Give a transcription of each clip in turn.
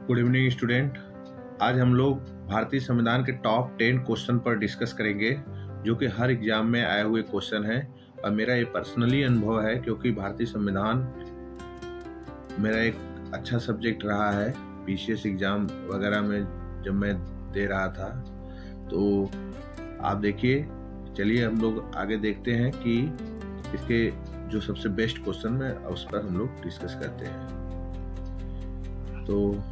Good evening student. आज हम लोग भारतीय संविधान के टॉप 10 क्वेश्चन पर डिस्कस करेंगे जो कि हर एग्जाम में आए हुए क्वेश्चन हैं। और मेरा ये पर्सनली अनुभव है क्योंकि भारतीय संविधान मेरा एक अच्छा सब्जेक्ट रहा है पीसीएस एग्जाम वगैरह में जब मैं दे रहा था। तो आप देखिए, चलिए हम लोग आगे देखते हैं कि इसके जो सबसे बेस्ट क्वेश्चन है उस पर हम लोग डिस्कस करते हैं। तो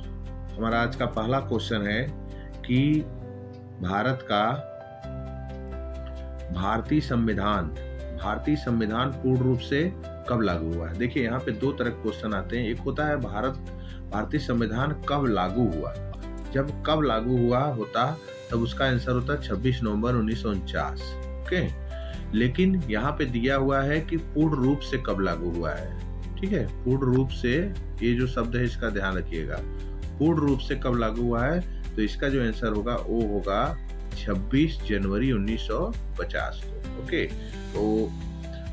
हमारा आज का पहला क्वेश्चन है कि भारतीय संविधान पूर्ण रूप से कब लागू हुआ है। देखिए, यहाँ पे दो तरह के क्वेश्चन आते हैं। एक होता है भारतीय संविधान कब लागू हुआ। जब कब लागू हुआ होता तब उसका आंसर होता 26 नवंबर 1949। ओके, लेकिन यहाँ पे दिया हुआ है कि पूर्ण रूप से कब लागू हुआ है। ठीक है, पूर्ण रूप से, ये जो शब्द है इसका ध्यान रखिएगा। पूर्ण रूप से कब लागू हुआ है तो इसका जो आंसर होगा वो होगा 26 जनवरी 1950 को। ओके, तो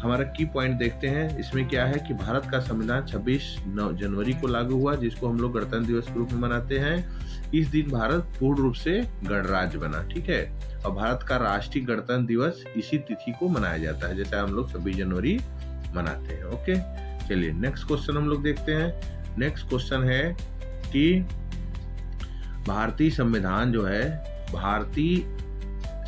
हमारा की पॉइंट देखते हैं। इसमें क्या है कि भारत का संविधान 26 जनवरी को लागू हुआ, जिसको हम लोग गणतंत्र दिवस के रूप में मनाते हैं। इस दिन भारत पूर्ण रूप से गणराज्य बना। ठीक है, और भारत का राष्ट्रीय गणतंत्र दिवस इसी तिथि को मनाया जाता है, जैसे हम लोग 26 जनवरी मनाते हैं। ओके, चलिए नेक्स्ट क्वेश्चन हम लोग देखते हैं। नेक्स्ट क्वेश्चन है कि भारतीय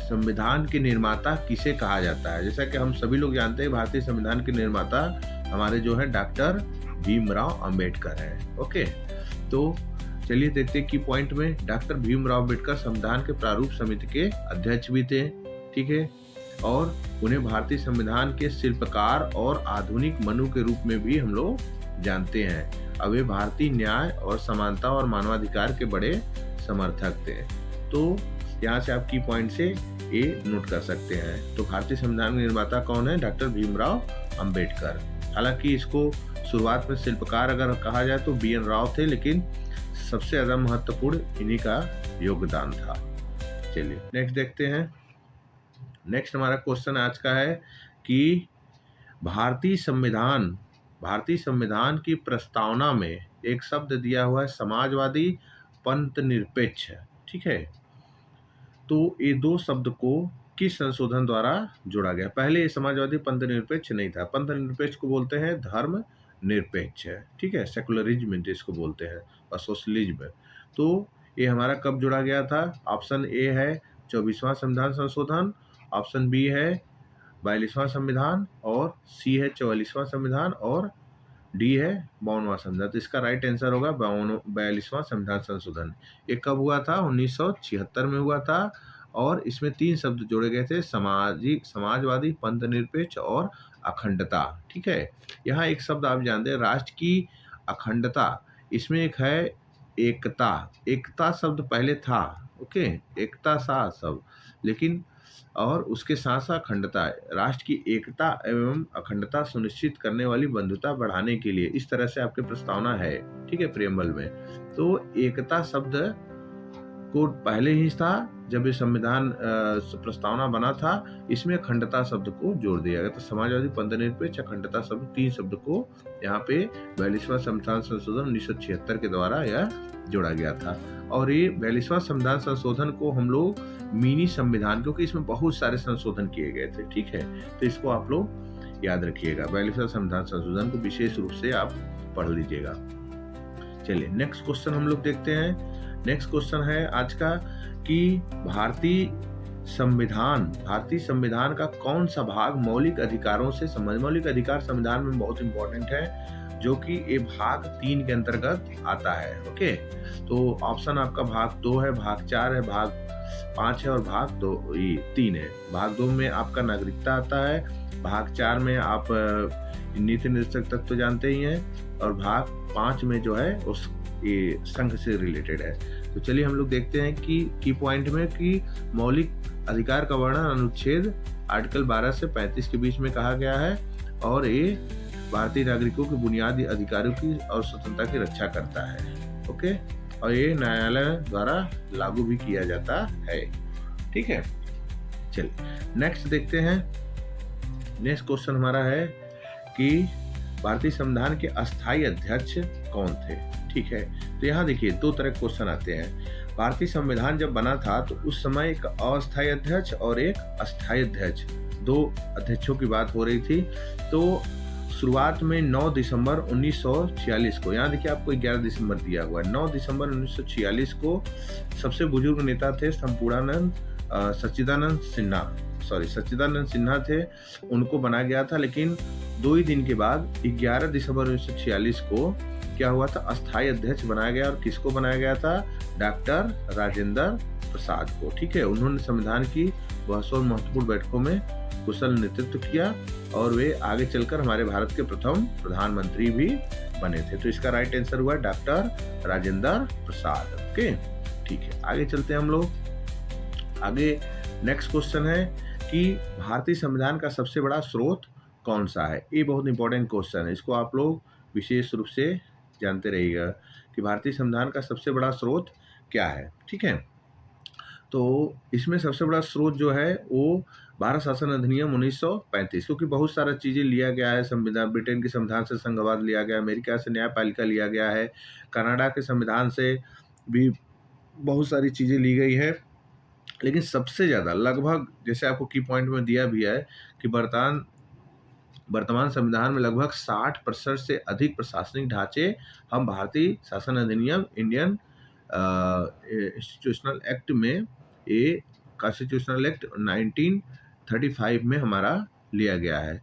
संविधान के निर्माता किसे कहा जाता है। जैसा कि हम सभी लोग जानते हैं, भारतीय संविधान के निर्माता हमारे जो है डॉक्टर भीमराव अंबेडकर हैं। ओके, तो चलिए देखते हैं कि पॉइंट में डॉक्टर भीमराव अंबेडकर संविधान के प्रारूप समिति के अध्यक्ष भी थे। ठीक है, और उन्हें भारतीय संविधान के शिल्पकार और आधुनिक मनु के रूप में भी हम लोग जानते हैं। अब वे भारतीय न्याय और समानता और मानवाधिकार के बड़े समर्थक थे। तो यहाँ से आप की पॉइंट से ये नोट कर सकते हैं। तो भारतीय संविधान के निर्माता कौन है? डॉक्टर भीमराव अंबेडकर। हालांकि इसको शुरुआत में शिल्पकार अगर कहा जाए तो बी एन राव थे, लेकिन सबसे ज्यादा महत्वपूर्ण इन्हीं का योगदान था। चलिए नेक्स्ट देखते हैं। नेक्स्ट हमारा क्वेश्चन आज का है कि भारतीय संविधान की प्रस्तावना में एक शब्द दिया हुआ है समाजवादी पंथ निरपेक्ष। ठीक है, तो ये दो शब्द को किस संशोधन द्वारा जोड़ा गया? पहले ये समाजवादी पंथ निरपेक्ष नहीं था। पंथ निरपेक्ष को बोलते हैं धर्म निरपेक्ष है। ठीक है, सेकुलरिज्म इसको बोलते हैं, और सोशलिज्म। तो ये हमारा कब जोड़ा गया था? ऑप्शन ए है 24वां संविधान संशोधन, ऑप्शन बी है 42वां संविधान, और सी है 44वां संविधान, और डी है 52वां संविधान। तो इसका राइट आंसर होगा 42वां संविधान संशोधन। ये कब हुआ था? 1976 में हुआ था, और इसमें 3 शब्द जोड़े गए थे, समाजवादी पंथ निरपेक्ष और अखंडता। ठीक है, यहाँ एक शब्द आप जानते हैं, राष्ट्र की अखंडता। इसमें एक है एकता शब्द पहले था। ओके, एकता सा शब्द, लेकिन और उसके साथ साथ अखंडता, राष्ट्र की एकता एवं अखंडता सुनिश्चित करने वाली बंधुता बढ़ाने के लिए, इस तरह से आपके प्रस्तावना है। ठीक है, प्रियम्बल में। तो एकता शब्द को पहले ही था जब ये संविधान प्रस्तावना बना था, इसमें अखंडता शब्द को जोड़ दिया गया। तो समाजवादी पंथ निरपेक्ष अखंडता शब्द 3 शब्द को यहाँ पे 42वां संविधान संशोधन 1976 के द्वारा यह जोड़ा गया था। और ये 42वां संविधान संशोधन को हम लोग मिनी संविधान, क्योंकि इसमें बहुत सारे संशोधन किए गए थे। ठीक है, तो इसको आप लोग याद रखिएगा। 42वां संविधान संशोधन को विशेष रूप से आप पढ़ लीजिएगा। चलिए नेक्स्ट क्वेश्चन हम लोग देखते हैं। नेक्स्ट क्वेश्चन है आज का कि भारतीय संविधान का कौन सा भाग मौलिक अधिकारों से संबंधित? मौलिक अधिकार संविधान में बहुत इंपॉर्टेंट है, जो कि ये भाग 3 के अंतर्गत आता है। ओके, तो ऑप्शन आपका भाग 2 है, भाग 4 है, भाग 5 है, और भाग 3 है। भाग 2 में आपका नागरिकता आता है, भाग 4 में आप नीति निर्देशक तत्व तो जानते ही हैं, और भाग 5 में जो है उस ये संघ से रिलेटेड है। तो चलिए हम लोग देखते हैं कि की पॉइंट में कि मौलिक अधिकार का वर्णन अनुच्छेद आर्टिकल 12 से 35 के बीच में कहा गया है, और ये भारतीय नागरिकों के बुनियादी अधिकारों की और स्वतंत्रता की रक्षा करता है। ओके, और ये न्यायालय द्वारा लागू भी किया जाता है। ठीक है, चलिए नेक्स्ट देखते हैं। नेक्स्ट क्वेश्चन हमारा है कि भारतीय संविधान के अस्थायी अध्यक्ष कौन थे? ठीक है, तो यहाँ देखिए 2 तरह के क्वेश्चन आते हैं। भारतीय संविधान जब बना था तो उस समय एक अस्थायी अध्यक्ष और एक अस्थायी अध्यक्ष, 2 अध्यक्षों की बात हो रही थी। तो शुरुआत में 9 दिसंबर 1946 को, यहाँ देखिए आपको 11 दिसंबर दिया हुआ है, 9 दिसंबर 1946 को सबसे बुजुर्ग नेता थे सच्चिदानंद सिन्हा थे, उनको बना गया था। लेकिन 2 ही दिन के बाद 11 दिसंबर 1946 को क्या हुआ था, अस्थायी अध्यक्ष बनाया गया। और किसको बनाया गया था? डॉक्टर राजेंद्र प्रसाद को। ठीक है, उन्होंने संविधान की 200 महत्वपूर्ण बैठकों में कुशल नेतृत्व किया और वे आगे चलकर हमारे भारत के प्रथम प्रधानमंत्री भी बने थे। तो इसका राइट आंसर हुआ डॉक्टर राजेंद्र प्रसाद। ओके, ठीक है, आगे चलते हैं हम लोग। आगे नेक्स्ट क्वेश्चन है कि भारतीय संविधान का सबसे बड़ा स्रोत कौन सा है? ये बहुत इंपॉर्टेंट क्वेश्चन है, इसको आप लोग विशेष रूप से जानते रहिएगा कि भारतीय संविधान का सबसे बड़ा स्रोत क्या है। ठीक है, तो इसमें सबसे बड़ा स्रोत जो है वो भारत शासन अधिनियम 1935, क्योंकि बहुत सारा चीज़ें लिया गया है संविधान, ब्रिटेन के संविधान से संघवाद लिया गया, अमेरिका से न्यायपालिका लिया गया है, कनाडा के संविधान से भी बहुत सारी चीज़ें ली गई है। लेकिन सबसे ज़्यादा लगभग, जैसे आपको की पॉइंट में दिया भी है कि वर्तमान संविधान में लगभग 60% से अधिक प्रशासनिक ढांचे हम भारतीय शासन अधिनियम इंडियन इंस्टीट्यूशनल एक्ट में, ये कॉन्स्टिट्यूशनल एक्ट 1935 में हमारा लिया गया है।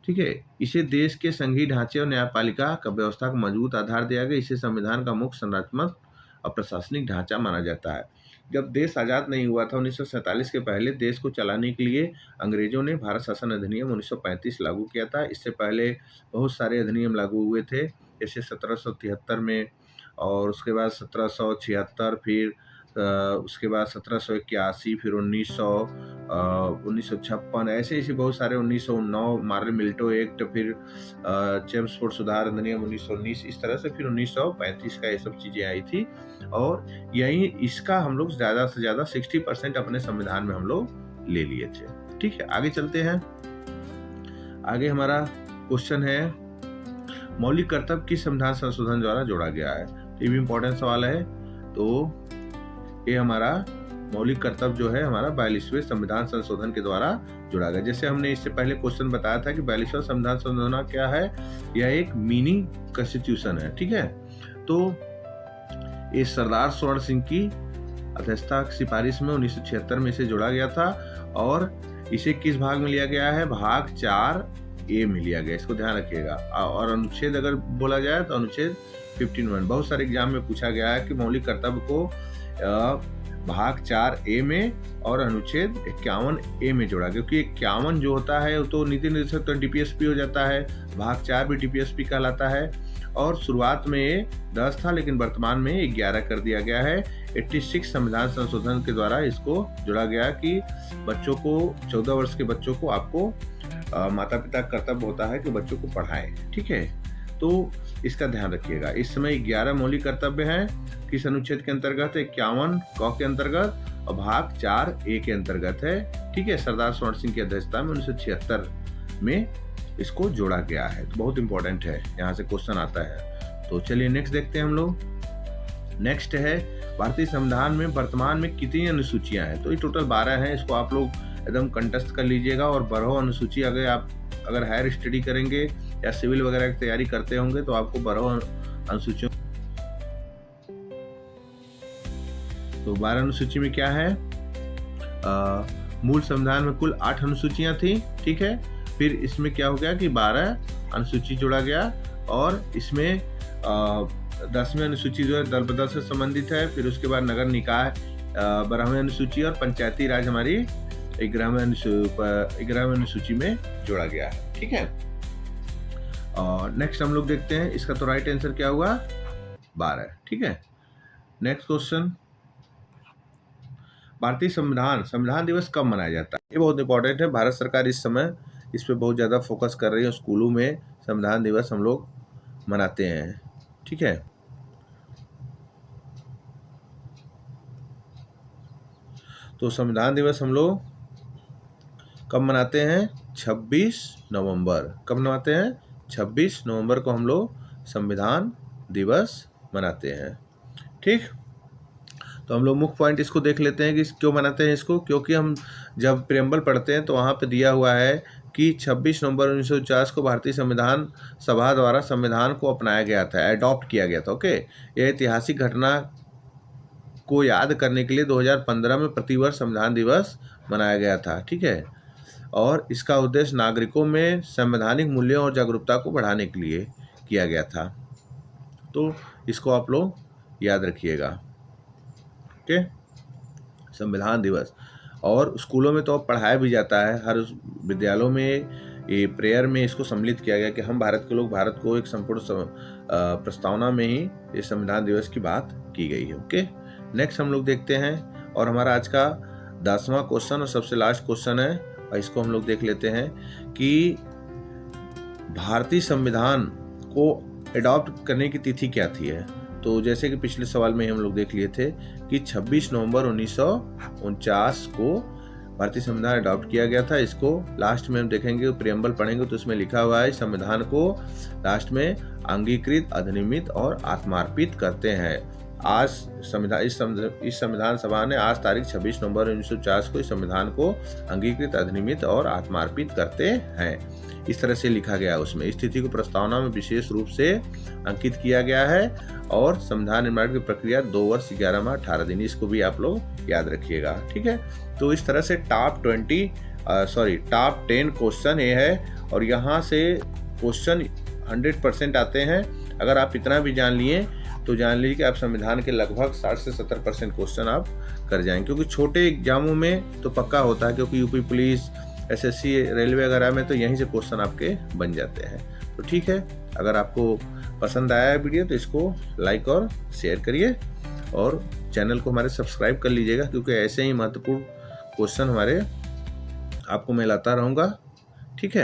ठीक है, इसे देश के संघीय ढांचे और न्यायपालिका का व्यवस्था का मजबूत आधार दिया गया। इसे संविधान का मुख्य संरचनात्मक और प्रशासनिक ढांचा माना जाता है। जब देश आज़ाद नहीं हुआ था 1947 के पहले, देश को चलाने के लिए अंग्रेजों ने भारत शासन अधिनियम 1935 लागू किया था। इससे पहले बहुत सारे अधिनियम लागू हुए थे, जैसे 1773 में, और उसके बाद 1776, फिर उसके बाद 1781, फिर 1956, ऐसे बहुत सारे, 1909 मार्ल मिल्टो एक्ट, फिर चेम्सफोर्ड सुधार अधिनियम 1919, इस तरह से फिर 1935 का ये सब चीज़ें आई थी। और यही इसका हम लोग ज़्यादा से ज़्यादा 60% अपने संविधान में हम लोग ले लिए थे। ठीक है, आगे चलते हैं। आगे हमारा क्वेश्चन है, मौलिक कर्तव्य किस संविधान संशोधन द्वारा जोड़ा गया है? ये भी इम्पोर्टेंट सवाल है। तो ये हमारा मौलिक कर्तव्य जो है हमारा 42वें संविधान संशोधन के द्वारा जोड़ा गया। जैसे हमने इससे पहले क्वेश्चन बताया था कि 42वां संविधान संशोधन क्या है, यह एक मिनी कॉन्स्टिट्यूशन है। ठीक है, तो ये सरदार स्वर्ण सिंह की अध्यक्षता की सिफारिश में 1976 में इसे जोड़ा गया था। और इसे किस भाग में लिया गया है? भाग 4A में लिया गया, इसको ध्यान रखिएगा। और अनुच्छेद अगर बोला जाए तो अनुच्छेद 15(1), बहुत सारे एग्जाम में पूछा गया है कि मौलिक कर्तव्य को भाग 4A में और अनुच्छेद 51A में जोड़ा, क्योंकि 51 जो होता है वो तो नीति निर्देशक तो DPSP हो जाता है, भाग 4 भी DPSP कहलाता है। और शुरुआत में ये 10 था, लेकिन वर्तमान में 11 कर दिया गया है। 86 संविधान संशोधन के द्वारा इसको जोड़ा गया कि बच्चों को, 14 वर्ष के बच्चों को आपको माता पिता का कर्तव्य होता है कि बच्चों को पढ़ाएं। ठीक है, तो इसका ध्यान रखिएगा। इस समय 11 मौलिक कर्तव्य हैं, किस अनुच्छेद के अंतर्गत? 51 क के अंतर्गत और भाग 4A के अंतर्गत है। ठीक है, सरदार स्वर्ण सिंह की अध्यक्षता में 1976 में इसको जोड़ा गया है। तो बहुत इंपॉर्टेंट है, यहाँ से क्वेश्चन आता है। तो चलिए नेक्स्ट देखते हैं हम लोग। नेक्स्ट है, भारतीय संविधान में वर्तमान में कितनी अनुसूचियां हैं? तो ये टोटल 12 हैं। इसको आप लोग एकदम कंटेस्ट कर लीजिएगा। और 12 अनुसूची अगर हायर स्टडी करेंगे या सिविल वगैरह की तैयारी करते होंगे तो आपको 12 अनुसूचियों, तो 12 अनुसूची में क्या है, मूल संविधान में कुल 8 अनुसूचियां थी। ठीक है, फिर इसमें क्या हो गया कि 12 अनुसूची जोड़ा गया। और इसमें 10वीं अनुसूची जो है दल बदल से संबंधित है। फिर उसके बाद नगर निकाय 12वीं अनुसूची और पंचायती राज हमारी 11वीं अनुसूची में जोड़ा गया है। ठीक है, और नेक्स्ट हम लोग देखते हैं, इसका तो राइट आंसर क्या हुआ? 12। ठीक है, नेक्स्ट क्वेश्चन, भारतीय संविधान दिवस कब मनाया जाता है? ये बहुत इंपॉर्टेंट है। भारत सरकार इस समय इस पे बहुत ज़्यादा फोकस कर रही है। स्कूलों में संविधान दिवस हम लोग मनाते हैं। ठीक है, तो संविधान दिवस हम लोग कब मनाते हैं? 26 नवंबर। कब मनाते हैं? 26 नवंबर को हम लोग संविधान दिवस मनाते हैं। ठीक, तो हम लोग मुख्य पॉइंट इसको देख लेते हैं कि क्यों मनाते हैं इसको। क्योंकि हम जब प्रेम्बल पढ़ते हैं तो वहाँ पे दिया हुआ है कि 26 नवंबर 1949 को भारतीय संविधान सभा द्वारा संविधान को अपनाया गया था, एडॉप्ट किया गया था। ओके, यह ऐतिहासिक घटना को याद करने के लिए 2015 में प्रतिवर्ष संविधान दिवस मनाया गया था। ठीक है, और इसका उद्देश्य नागरिकों में संवैधानिक मूल्यों और जागरूकता को बढ़ाने के लिए किया गया था। तो इसको आप लोग याद रखिएगा। ओके, संविधान दिवस। और स्कूलों में तो अब पढ़ाया भी जाता है, हर विद्यालयों में ये प्रेयर में इसको सम्मिलित किया गया कि हम भारत के लोग, भारत को एक संपूर्ण प्रस्तावना में ही ये संविधान दिवस की बात की गई है। ओके, नेक्स्ट हम लोग देखते हैं, और हमारा आज का 10वां क्वेश्चन और सबसे लास्ट क्वेश्चन है, और इसको हम लोग देख लेते हैं कि भारतीय संविधान को एडॉप्ट करने की तिथि क्या थी है। तो जैसे कि पिछले सवाल में हम लोग देख लिए थे कि 26 नवंबर 1949 को भारतीय संविधान अडॉप्ट किया गया था। इसको लास्ट में हम देखेंगे, प्रियम्बल पढ़ेंगे तो उसमें लिखा हुआ है संविधान को लास्ट में अंगीकृत, अधिनियमित और आत्मार्पित करते हैं। आज संविधान इस संविधान सभा ने आज तारीख 26 नवंबर 1949 को इस संविधान को अंगीकृत, अधिनियमित और आत्मार्पित करते हैं। इस तरह से लिखा गया है उसमें। इस तिथि को प्रस्तावना में विशेष रूप से अंकित किया गया है, और संविधान निर्माण की प्रक्रिया 2 वर्ष 11 माह 18 दिन, इसको भी आप लोग याद रखिएगा। ठीक है, तो इस तरह से टॉप 10 क्वेश्चन ये है, और यहाँ से क्वेश्चन 100% आते हैं। अगर आप इतना भी जान लिए तो जान लीजिए कि आप संविधान के लगभग 60 से 70% क्वेश्चन आप कर जाएंगे, क्योंकि छोटे एग्जामों में तो पक्का होता है, क्योंकि यूपी पुलिस, एसएससी, रेलवे वगैरह में तो यहीं से क्वेश्चन आपके बन जाते हैं। तो ठीक है, अगर आपको पसंद आया है वीडियो तो इसको लाइक और शेयर करिए, और चैनल को हमारे सब्सक्राइब कर लीजिएगा, क्योंकि ऐसे ही महत्वपूर्ण क्वेश्चन हमारे आपको मैं लाता रहूँगा। ठीक है।